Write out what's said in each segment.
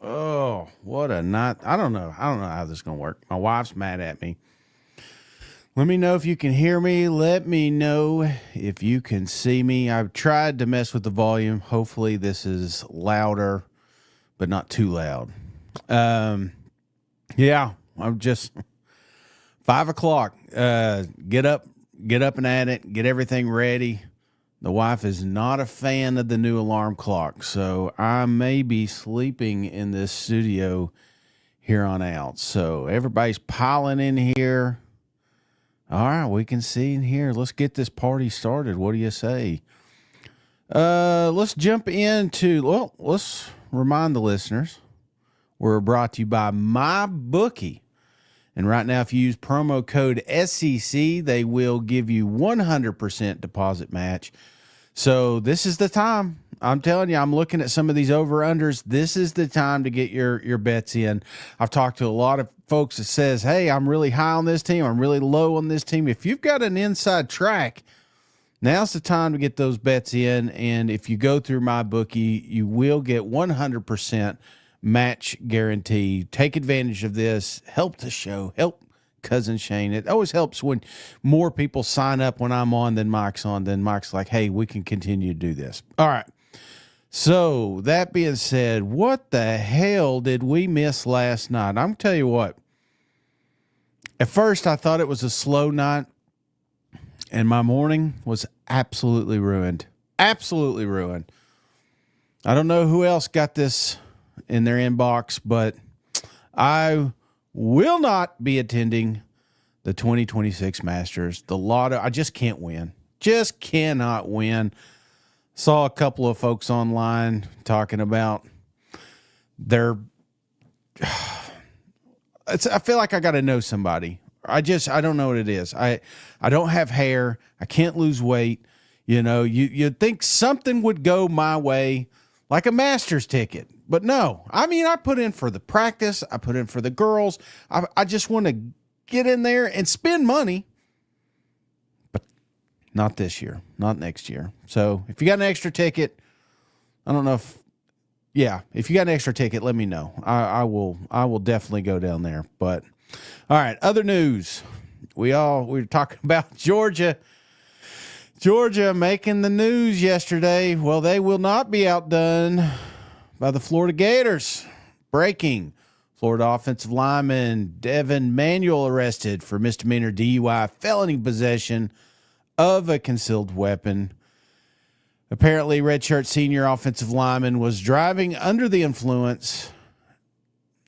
Oh, what a night. I don't know. I don't know how this is going to work. My wife's mad at me. Let me know if you can hear me. Let me know if you can see me. I've tried to mess with the volume. Hopefully this is louder, but not too loud. Yeah, I'm just 5 o'clock. Get up and at it. Get everything ready. The wife is not a fan of the new alarm clock, so I may be sleeping in this studio here on out. So everybody's piling in here. All right, we can see and hear. Let's get this party started. What do you say? Let's jump into, well, let's remind the listeners we're brought to you by MyBookie. And right now, if you use promo code SEC, they will give you 100% deposit match. So this is the time. I'm telling you, I'm looking at some of these over-unders. This is the time to get your bets in. I've talked to a lot of folks that says, hey, I'm really high on this team. I'm really low on this team. If you've got an inside track, now's the time to get those bets in. And if you go through MyBookie, you will get 100% match guarantee. Take advantage of this. Help the show. Help Cousin Shane. It always helps when more people sign up when I'm on than Mike's on. Then Mike's like, hey, we can continue to do this. All right. So that being said, what the hell did we miss last night? I'm going to tell you what. At first, I thought it was a slow night, and my morning was absolutely ruined. Absolutely ruined. I don't know who else got this in their inbox, but I will not be attending the 2026 Masters. The lotto, I just can't win. Just cannot win. Saw a couple of folks online talking about their. I feel like I got to know somebody. I don't know what it is. I don't have hair. I can't lose weight. You know, you'd think something would go my way, like a Masters ticket. But no, I mean, I put in for the practice. I put in for the girls. I just want to get in there and spend money. But not this year, not next year. So if you got an extra ticket, I don't know if you got an extra ticket, let me know. I will definitely go down there. But all right, other news. We were talking about Georgia. Georgia making the news yesterday. Well, they will not be outdone by the Florida Gators. Breaking. Florida offensive lineman Devin Manuel arrested for misdemeanor DUI felony possession of a concealed weapon. Apparently, redshirt senior offensive lineman was driving under the influence.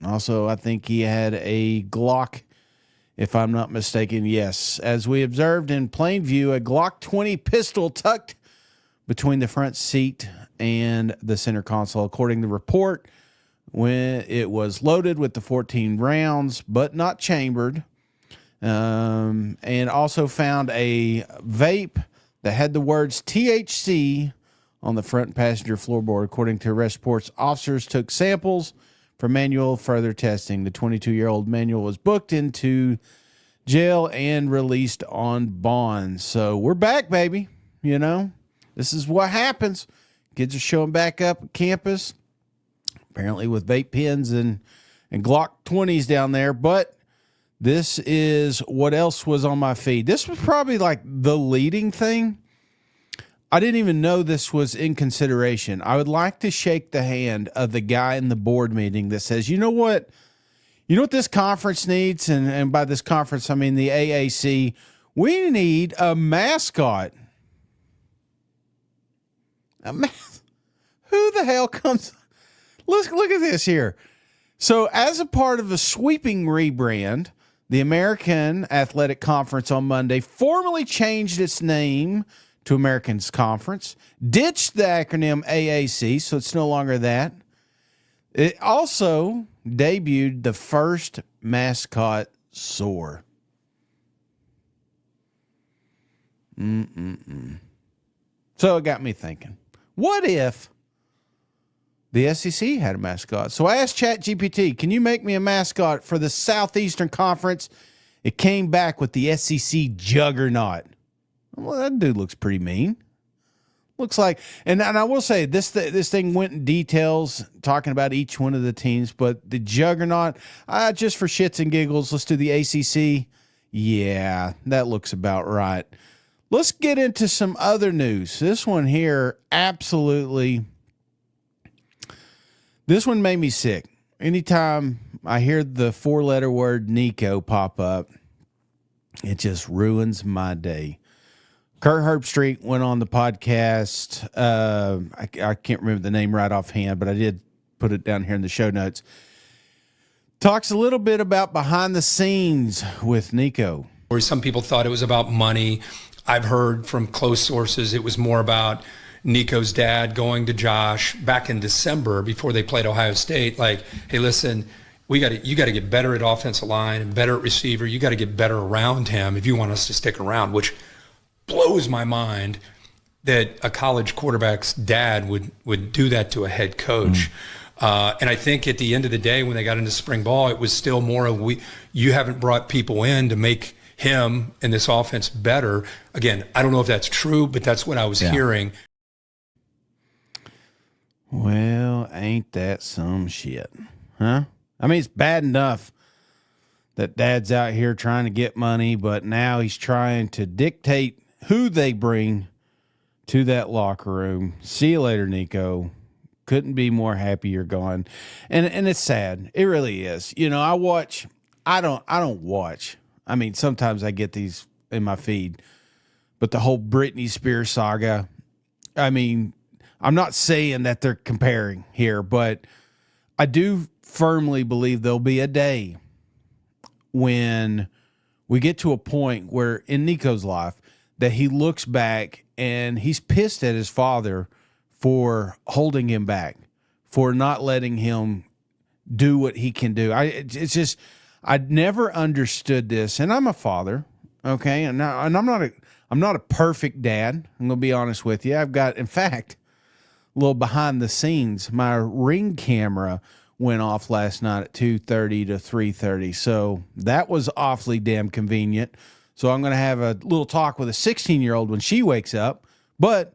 Also, I think he had a Glock, if I'm not mistaken. Yes, as we observed in plain view, a Glock 20 pistol tucked between the front seat and the center console. According to the report, when it was loaded with the 14 rounds, but not chambered, and also found a vape that had the words THC on the front passenger floorboard. According to arrest reports, officers took samples for Manuel further testing. The 22-year-old Manuel was booked into jail and released on bond. So we're back, baby. You know, this is what happens. Kids are showing back up at campus, apparently with vape pens and Glock 20s down there. But this is what else was on my feed. This was probably like the leading thing. I didn't even know this was in consideration. I would like to shake the hand of the guy in the board meeting that says, you know what this conference needs? And by this conference, I mean the AAC. We need a mascot. Who the hell comes? Look at this here. So as a part of a sweeping rebrand, the American Athletic Conference on Monday formally changed its name to Americans Conference, ditched the acronym AAC, so it's no longer that. It also debuted the first mascot soar. So it got me thinking, what if the SEC had a mascot? So I asked ChatGPT, can you make me a mascot for the Southeastern Conference? It came back with the SEC Juggernaut. Well, that dude looks pretty mean. looks like, and I will say this thing went in details talking about each one of the teams, but the juggernaut, just for shits and giggles, let's do the ACC. Yeah, that looks about right. Let's get into some other news. This one here, absolutely, this one made me sick. Anytime I hear the 4-letter word Nico pop up, it just ruins my day. Kurt Herbstreit went on the podcast. I can't remember the name right offhand, but I did put it down here in the show notes. Talks a little bit about behind the scenes with Nico. Where some people thought it was about money. I've heard from close sources it was more about Nico's dad going to Josh back in December before they played Ohio State. Like, hey, listen, you got to get better at offensive line and better at receiver. You got to get better around him if you want us to stick around, which blows my mind that a college quarterback's dad would do that to a head coach. And I think at the end of the day, when they got into spring ball, it was still more of you haven't brought people in to make him and this offense better. Again, I don't know if that's true, but that's what I was hearing. Well, ain't that some shit, huh? I mean, it's bad enough that dad's out here trying to get money, but now he's trying to dictate who they bring to that locker room. See you later, Nico. Couldn't be more happy you're gone. And it's sad. It really is. You know, I don't watch. I mean, sometimes I get these in my feed, but the whole Britney Spears saga, I mean, I'm not saying that they're comparing here, but I do firmly believe there'll be a day when we get to a point where in Nico's life that he looks back and he's pissed at his father for holding him back, for not letting him do what he can do. It's just, I'd never understood this, and I'm a father, okay, and I'm not a perfect dad. I'm gonna be honest with you. I've got, in fact, a little behind the scenes. My Ring camera went off last night at 2:30 to 3:30, so that was awfully damn convenient. So I'm gonna have a little talk with a 16-year-old when she wakes up, but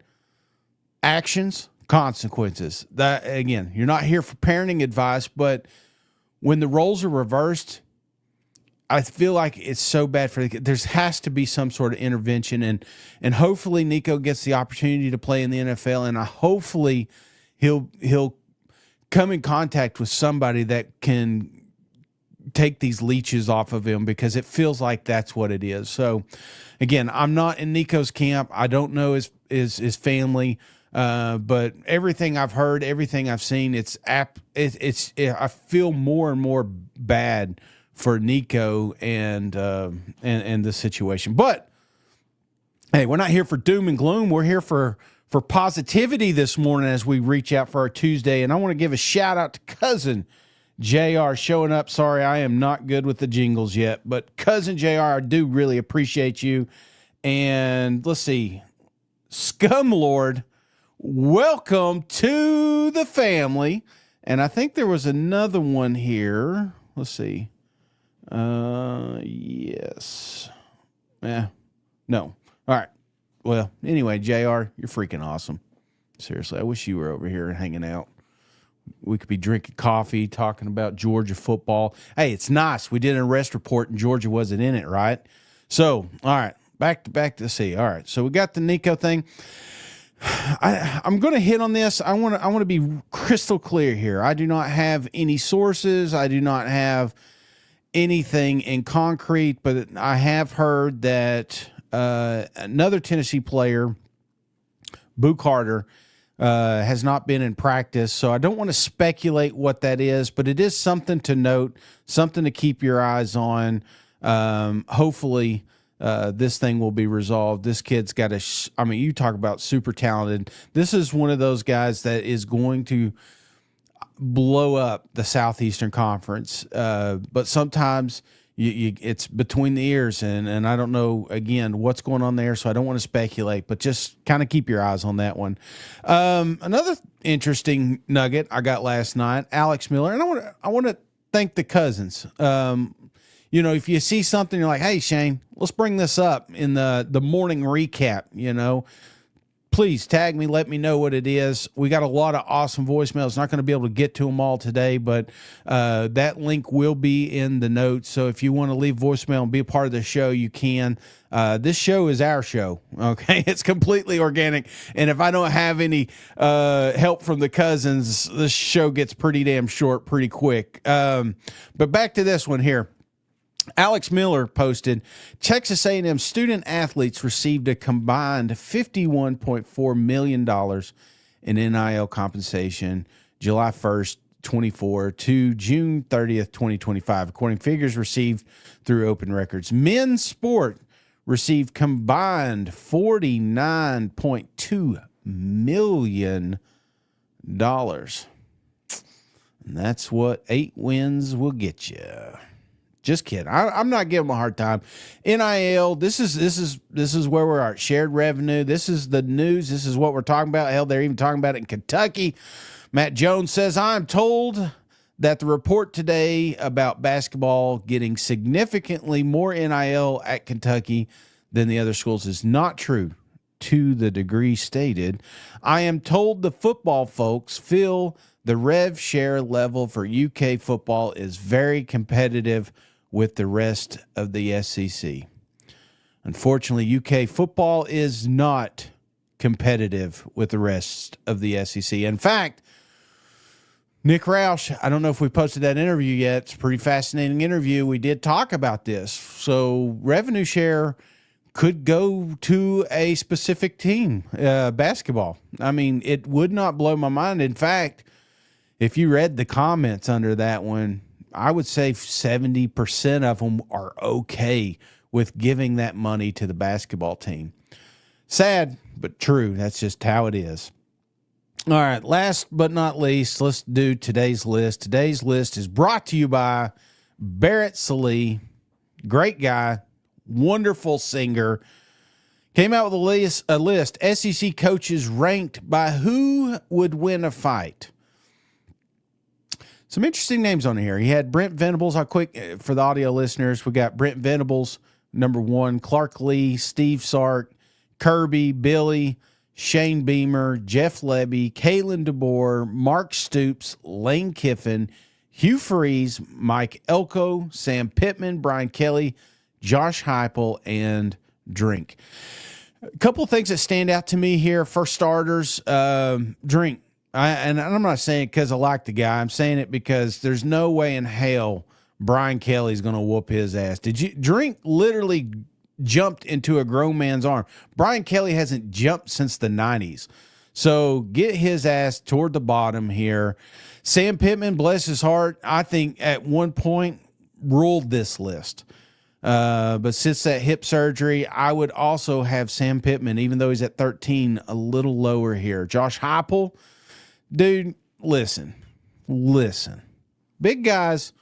actions, consequences. That, again, you're not here for parenting advice, but when the roles are reversed, I feel like it's so bad for the kid. There has to be some sort of intervention, and hopefully Nico gets the opportunity to play in the NFL, and hopefully he'll come in contact with somebody that can take these leeches off of him, because it feels like that's what it is. So again, I'm not in Nico's camp. I don't know his family, but everything I've heard, everything I've seen, I feel more and more bad for Nico and the situation. But hey, we're not here for doom and gloom. We're here for positivity this morning as we reach out for our Tuesday. And I want to give a shout out to cousin JR showing up. Sorry, I am not good with the jingles yet, but cousin JR, I do really appreciate you. And let's see, Scumlord, welcome to the family. And I think there was another one here. Let's see. Yes. Yeah. No. All right. Well, anyway, JR, you're freaking awesome. Seriously, I wish you were over here hanging out. We could be drinking coffee, talking about Georgia football. Hey, it's nice. We did an arrest report and Georgia wasn't in it, right? So, all right, back to see. All right, so we got the Nico thing. I'm going to hit on this. I want to be crystal clear here. I do not have any sources. I do not have anything in concrete, but I have heard that another Tennessee player, Boo Carter, has not been in practice. So I don't want to speculate what that is, but it is something to note, something to keep your eyes on. Hopefully this thing will be resolved. This kid's got you talk about super talented. This is one of those guys that is going to blow up the Southeastern Conference. But sometimes it's between the ears, and I don't know, again, what's going on there, so I don't want to speculate, but just kind of keep your eyes on that one. Another interesting nugget I got last night, Alex Miller, and I want to thank the cousins. If you see something, you're like, hey, Shane, let's bring this up in the morning recap, please tag me. Let me know what it is. We got a lot of awesome voicemails. Not going to be able to get to them all today, but that link will be in the notes. So if you want to leave voicemail and be a part of the show, you can. This show is our show, okay? It's completely organic. And if I don't have any help from the cousins, this show gets pretty damn short pretty quick. But back to this one here. Alex Miller posted, Texas A&M student athletes received a combined $51.4 million in NIL compensation July 1st, 24 to June 30th, 2025, according to figures received through Open Records. Men's sport received combined $49.2 million. And that's what 8 wins will get you. Just kidding. I'm not giving them a hard time. NIL, this is where we're at. Shared revenue. This is the news. This is what we're talking about. Hell, they're even talking about it in Kentucky. Matt Jones says, I'm told that the report today about basketball getting significantly more NIL at Kentucky than the other schools is not true to the degree stated. I am told the football folks feel the rev share level for UK football is very competitive with the rest of the SEC. Unfortunately, UK football is not competitive with the rest of the SEC. In fact, Nick Roush, I don't know if we posted that interview yet. It's a pretty fascinating interview. We did talk about this. So revenue share could go to a specific team, basketball. I mean, it would not blow my mind. In fact, if you read the comments under that one, I would say 70% of them are okay with giving that money to the basketball team. Sad, but true. That's just how it is. All right, last but not least, let's do today's list. Today's list is brought to you by Barrett Salee. Great guy, wonderful singer. Came out with a list. SEC coaches ranked by who would win a fight. Some interesting names on here. He had Brent Venables. I'll quick for the audio listeners. We got Brent Venables, number 1, Clark Lee, Steve Sark, Kirby, Billy, Shane Beamer, Jeff Lebby, Kalen DeBoer, Mark Stoops, Lane Kiffin, Hugh Freeze, Mike Elko, Sam Pittman, Brian Kelly, Josh Heupel, and Drink. A couple of things that stand out to me here. For starters, Drink. And I'm not saying it because I like the guy. I'm saying it because there's no way in hell Brian Kelly's going to whoop his ass. Drink literally jumped into a grown man's arm. Brian Kelly hasn't jumped since the 90s. So get his ass toward the bottom here. Sam Pittman, bless his heart, I think at one point ruled this list. But since that hip surgery, I would also have Sam Pittman, even though he's at 13, a little lower here. Josh Heupel, dude, listen. Big guys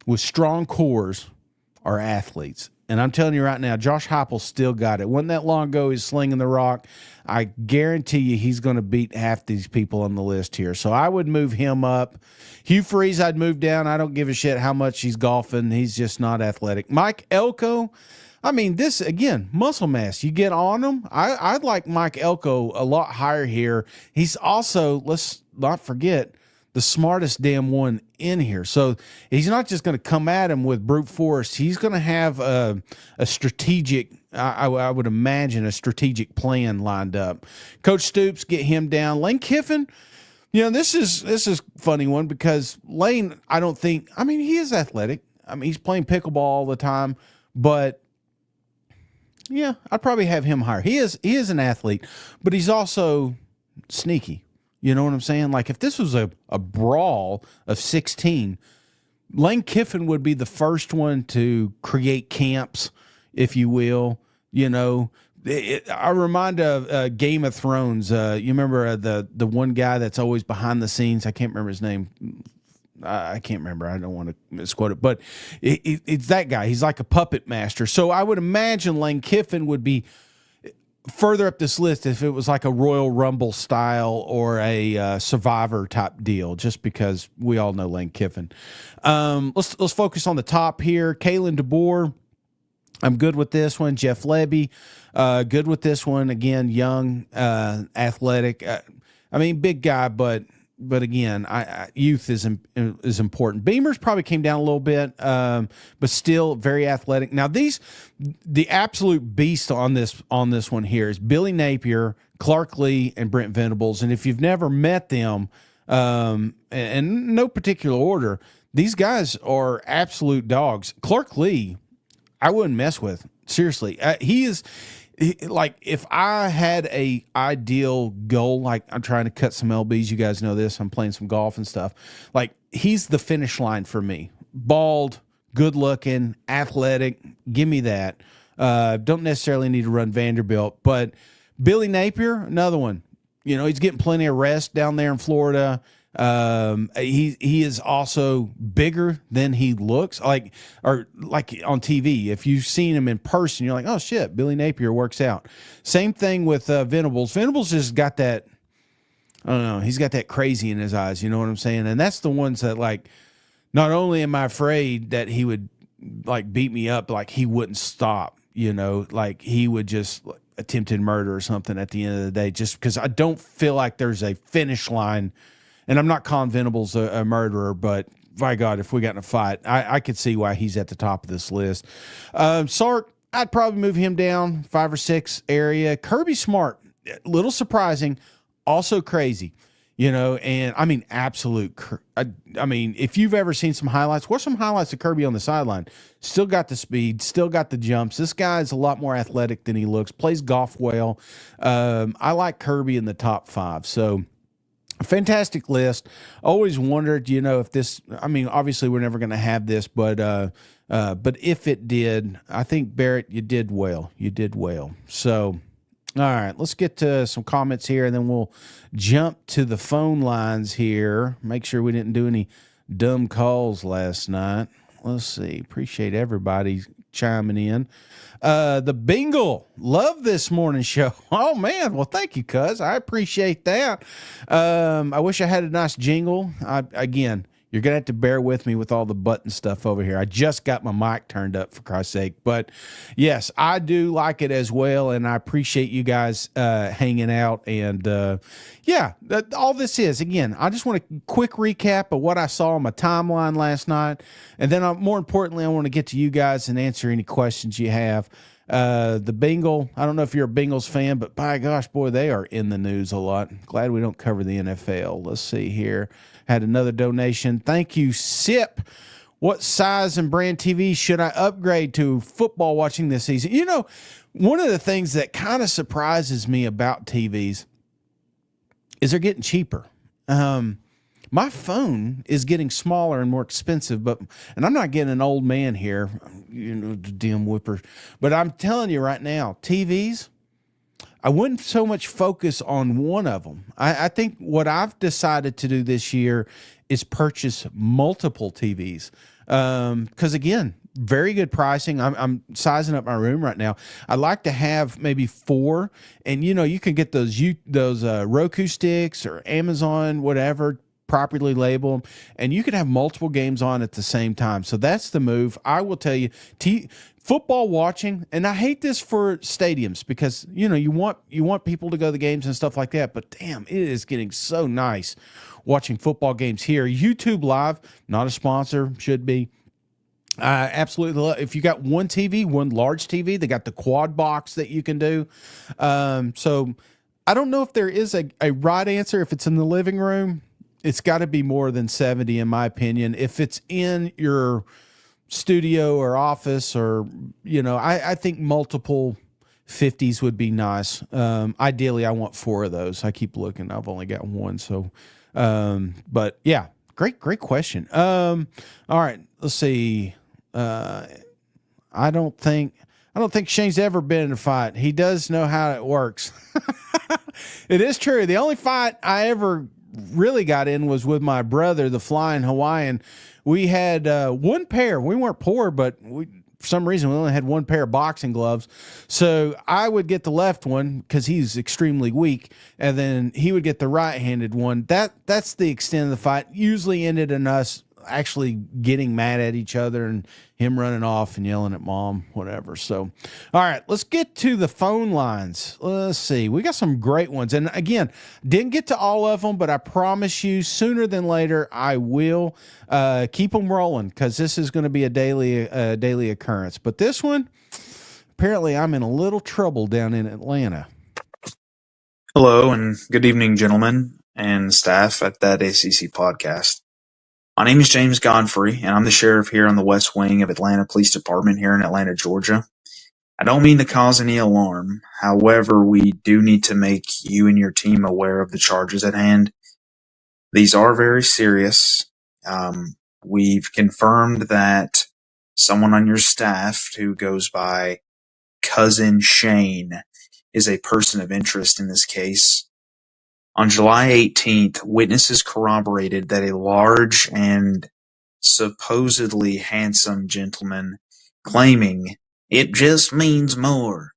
with strong cores are athletes. And I'm telling you right now, Josh Heupel still got it. Wasn't that long ago he's slinging the rock. I guarantee you he's going to beat half these people on the list here. So I would move him up. Hugh Freeze, I'd move down. I don't give a shit how much he's golfing. He's just not athletic. Mike Elko, I mean, this, again, muscle mass. You get on him. I'd like Mike Elko a lot higher here. He's also, let's not forget, the smartest damn one in here. So he's not just going to come at him with brute force. He's going to have a strategic, I would imagine, a strategic plan lined up. Coach Stoops, get him down. Lane Kiffin, you know, this is a funny one because Lane, I don't think, I mean, he is athletic. I mean, he's playing pickleball all the time, but yeah, I'd probably have him higher. He is an athlete, but he's also sneaky. You know what I'm saying? Like if this was a brawl of 16, Lane Kiffin would be the first one to create camps, if you will. You know, I remind of Game of Thrones. You remember the one guy that's always behind the scenes? I can't remember his name. I can't remember. I don't want to misquote it, but it's that guy. He's like a puppet master. So I would imagine Lane Kiffin would be further up this list if it was like a Royal Rumble style or a Survivor type deal, just because we all know Lane Kiffin. Let's focus on the top here. Kalen DeBoer, I'm good with this one. Jeff Levy, good with this one. Again, young, athletic. I mean, big guy, but again, youth is important. Beamer's probably came down a little bit, but still very athletic. Now, the absolute beast on this one here is Billy Napier, Clark Lee, and Brent Venables. And if you've never met them, and in no particular order, these guys are absolute dogs. Clark Lee, I wouldn't mess with. Seriously. Like, if I had a ideal goal, like I'm trying to cut some LBs, you guys know this, I'm playing some golf and stuff. Like, he's the finish line for me. Bald, good looking, athletic. Give me that. Don't necessarily need to run Vanderbilt, but Billy Napier, another one. You know, he's getting plenty of rest down there in Florida. He is also bigger than he looks, like on TV. If you've seen him in person, you're like, oh shit, Billy Napier works out. Same thing with Venables. Venables just got that, I don't know, he's got that crazy in his eyes, you know what I'm saying? And that's the ones that, like, not only am I afraid that he would like beat me up, like he wouldn't stop, you know, like he would just attempted murder or something at the end of the day, just because I don't feel like there's a finish line. And I'm not calling Venables a murderer, but by God, if we got in a fight, I could see why he's at the top of this list. Sark, I'd probably move him down 5 or 6 area. Kirby Smart, little surprising, also crazy, you know, and I mean, absolute. I mean, if you've ever seen some highlights, watch some highlights of Kirby on the sideline. Still got the speed, still got the jumps. This guy is a lot more athletic than he looks, plays golf well. I like Kirby in the top 5. So, fantastic list. Always wondered, you know, if this, I mean, obviously we're never going to have this, but if it did, I think Barrett, you did well. You did well. So, all right, let's get to some comments here, and then we'll jump to the phone lines here. Make sure we didn't do any dumb calls last night. Let's see. Appreciate everybody chiming in. The Bingle, love this morning show. Oh man, well thank you, cuz. I appreciate that. I wish I had a nice jingle. Again, you're gonna have to bear with me with all the button stuff over here. I just got my mic turned up, for Christ's sake. But yes, I do like it as well, and I appreciate you guys hanging out. And all this is, again, I just want a quick recap of what I saw on my timeline last night, and then more importantly, I want to get to you guys and answer any questions you have. The Bengal, I don't know if you're a Bengals fan, but by gosh, boy, they are in the news a lot. Glad we don't cover the NFL. Let's see here. Had another donation. Thank you, Sip. What size and brand TV should I upgrade to football watching this season? You know, one of the things that kind of surprises me about TVs is they're getting cheaper. My phone is getting smaller and more expensive, and I'm not getting an old man here, you know, the damn whipper. But I'm telling you right now, TVs, I wouldn't so much focus on one of them. I think what I've decided to do this year is purchase multiple TVs. Because again, very good pricing. I'm sizing up my room right now. I like to have maybe 4, and you know, you can get those Roku sticks or Amazon, whatever, properly label them, and you can have multiple games on at the same time. So that's the move. I will tell you, football watching, and I hate this for stadiums because, you know, you want people to go to the games and stuff like that, but damn, it is getting so nice watching football games here. YouTube Live, not a sponsor, should be. Absolutely love. If you got one TV, one large TV, they got the quad box that you can do. So I don't know if there is a right answer. If it's in the living room, it's got to be more than 70, in my opinion. If it's in your studio or office, or, you know, I think multiple 50s would be nice. Ideally, I want 4 of those. I keep looking. I've only got 1. So, but yeah, great question. All right, let's see. I don't think Shane's ever been in a fight. He does know how it works. It is true. The only fight I ever really got in was with my brother, the Flying Hawaiian. We had one pair. We weren't poor, but for some reason we only had one pair of boxing gloves. So I would get the left one because he's extremely weak, and then he would get the right-handed one. That's the extent of the fight. Usually ended in us actually getting mad at each other and him running off and yelling at mom, whatever. So, all right, let's get to the phone lines. Let's see. We got some great ones. And again, didn't get to all of them, but I promise you sooner than later, I will keep them rolling because this is going to be a daily occurrence. But this one, apparently I'm in a little trouble down in Atlanta. Hello and good evening, gentlemen and staff at that ACC podcast. My name is James Godfrey, and I'm the sheriff here on the West Wing of Atlanta Police Department here in Atlanta, Georgia. I don't mean to cause any alarm. However, we do need to make you and your team aware of the charges at hand. These are very serious. We've confirmed that someone on your staff who goes by Cousin Shane is a person of interest in this case. On July 18th, witnesses corroborated that a large and supposedly handsome gentleman claiming "it just means more"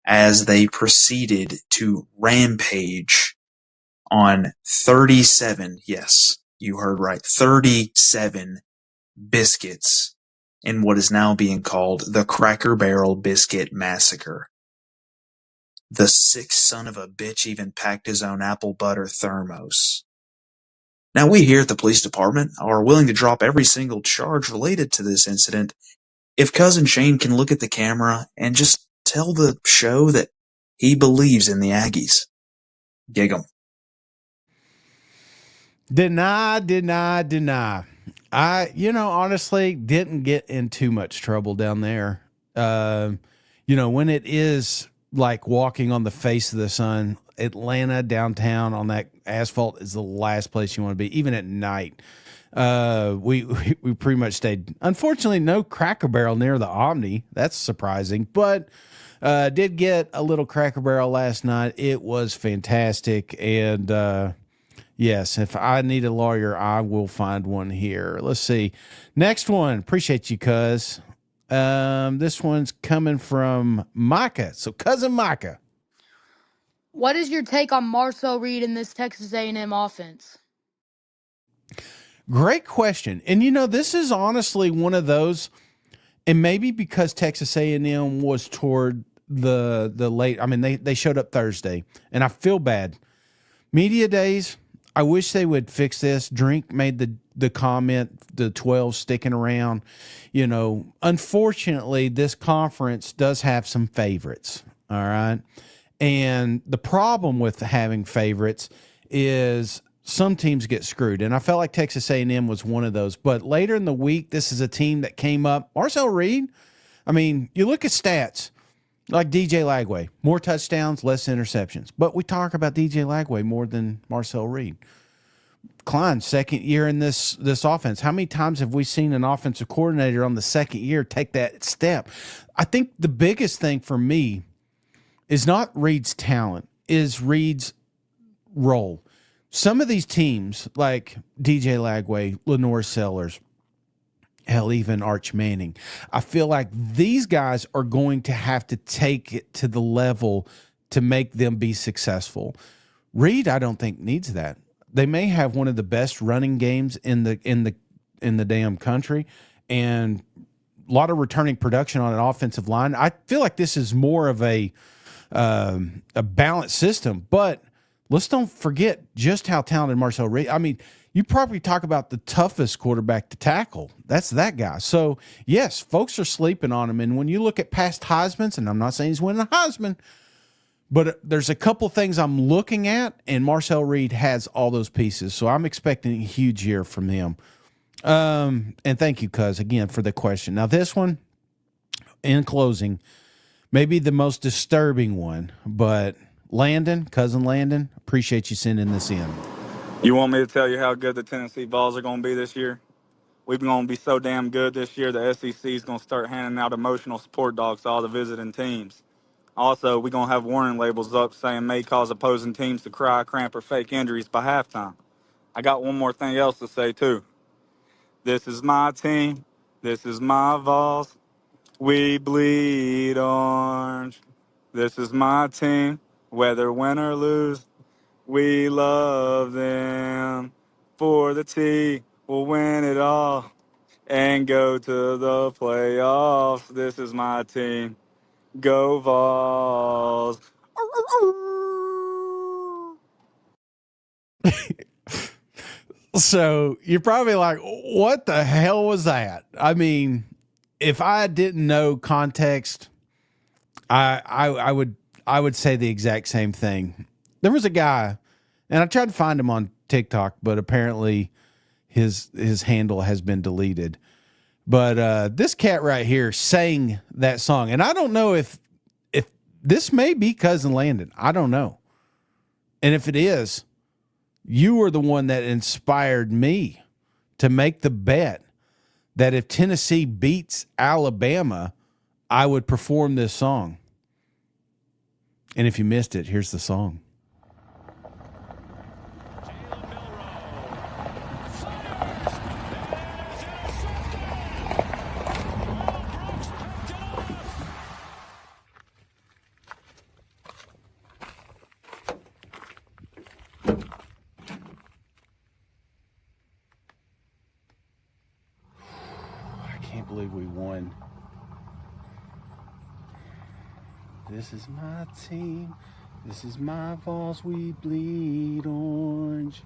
as they proceeded to rampage on 37, yes, you heard right, 37 biscuits in what is now being called the Cracker Barrel Biscuit Massacre. The sick son of a bitch even packed his own apple butter thermos. Now, we here at the police department are willing to drop every single charge related to this incident if Cousin Shane can look at the camera and just tell the show that he believes in the Aggies. Gig 'em. Deny. I, honestly didn't get in too much trouble down there. When it is like walking on the face of the sun, Atlanta downtown on that asphalt is the last place you want to be, even at night. We pretty much stayed. Unfortunately, no Cracker Barrel near the Omni. That's surprising, but did get a little Cracker Barrel last night. It was fantastic, and yes, if I need a lawyer, I will find one here. Let's see. Next one. Appreciate you, cuz. This one's coming from Micah. So, cousin Micah. What is your take on Marcel Reed in this Texas A&M offense? Great question. And this is honestly one of those, and maybe because Texas A&M was toward the late. I mean, they showed up Thursday, and I feel bad. Media days. I wish they would fix this. Drink made the comment, the 12 sticking around. Unfortunately, this conference does have some favorites. All right. And the problem with having favorites is some teams get screwed. And I felt like Texas A&M was one of those. But later in the week, this is a team that came up. Marcel Reed, I mean, you look at stats. Like DJ Lagway, more touchdowns, less interceptions. But we talk about DJ Lagway more than Marcel Reed. Klein, second year in this offense. How many times have we seen an offensive coordinator on the second year take that step? I think the biggest thing for me is not Reed's talent, is Reed's role. Some of these teams, like DJ Lagway, Lenore Sellers, hell, even Arch Manning, I feel like these guys are going to have to take it to the level to make them be successful. Reed, I don't think, needs that. They may have one of the best running games in the damn country, and a lot of returning production on an offensive line. I feel like this is more of a balanced system, but let's don't forget just how talented Marcel Reed. I mean, you probably talk about the toughest quarterback to tackle. That's that guy. So, yes, folks are sleeping on him. And when you look at past Heismans, and I'm not saying he's winning a Heisman, but there's a couple things I'm looking at, and Marcel Reed has all those pieces. So I'm expecting a huge year from him. And thank you, cuz, again, for the question. Now, this one, in closing, maybe the most disturbing one, but Landon, cousin Landon, appreciate you sending this in. You want me to tell you how good the Tennessee Vols are going to be this year? We're going to be so damn good this year, the SEC is going to start handing out emotional support dogs to all the visiting teams. Also, we're going to have warning labels up saying may cause opposing teams to cry, cramp, or fake injuries by halftime. I got one more thing else to say, too. This is my team. This is my Vols. We bleed orange. This is my team. Whether win or lose, we love them. For the T, We'll win it all and go to the playoffs. This is my team. Go Vols. So you're probably like, what the hell was that? I mean, if I didn't know context, I would say the exact same thing. There was a guy, and I tried to find him on TikTok, but apparently his handle has been deleted. But this cat right here sang that song, and I don't know if this may be Cousin Landon. I don't know, and if it is, you were the one that inspired me to make the bet that if Tennessee beats Alabama, I would perform this song. And if you missed it, here's the song. I can't believe we won. This is my team. This is my Vols. We bleed orange.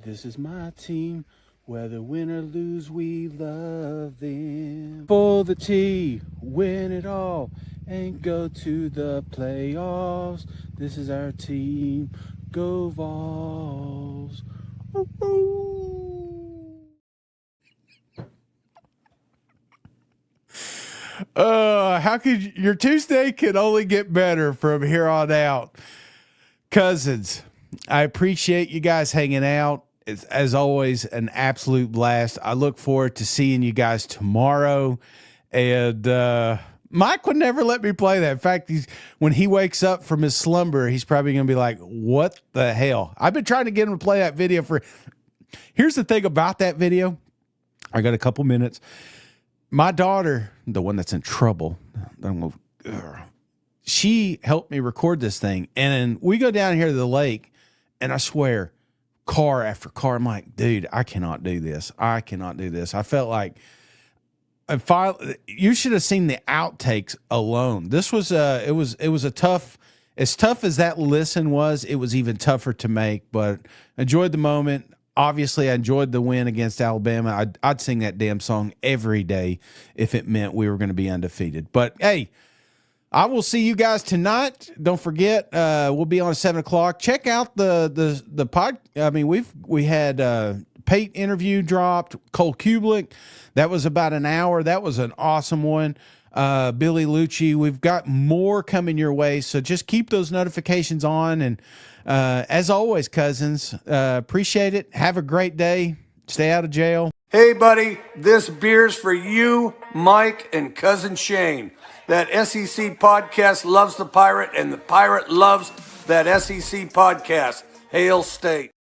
This is my team. Whether win or lose, we love them. For the T, win it all and go to the playoffs. This is our team. Go Vols. Woo-hoo. How could your Tuesday could only get better from here on out? Cousins, I appreciate you guys hanging out. It's, as always, an absolute blast. I look forward to seeing you guys tomorrow. And Mike would never let me play that. In fact, when he wakes up from his slumber, he's probably going to be like, what the hell? I've been trying to get him to play that video for... Here's the thing about that video. I got a couple minutes. My daughter, the one that's in trouble, she helped me record this thing. And we go down here to the lake, and I swear, car after car, I'm like, dude, I cannot do this. I cannot do this. I felt like you should have seen the outtakes alone. This was it was a tough, as tough as that listen was, it was even tougher to make, but enjoyed the moment. Obviously, I enjoyed the win against Alabama. I'd sing that damn song every day if it meant we were going to be undefeated. But hey, I will see you guys tonight. Don't forget, we'll be on at 7:00. Check out the pod. I mean, we had Pate interview dropped. Cole Kublik, that was about an hour. That was an awesome one. Billy Lucci, we've got more coming your way, so just keep those notifications on. And as always, cousins, appreciate it. Have a great day. Stay out of jail. Hey, buddy, this beer's for you, Mike, and Cousin Shane. That SEC podcast loves the Pirate, and the Pirate loves that SEC podcast. Hail State.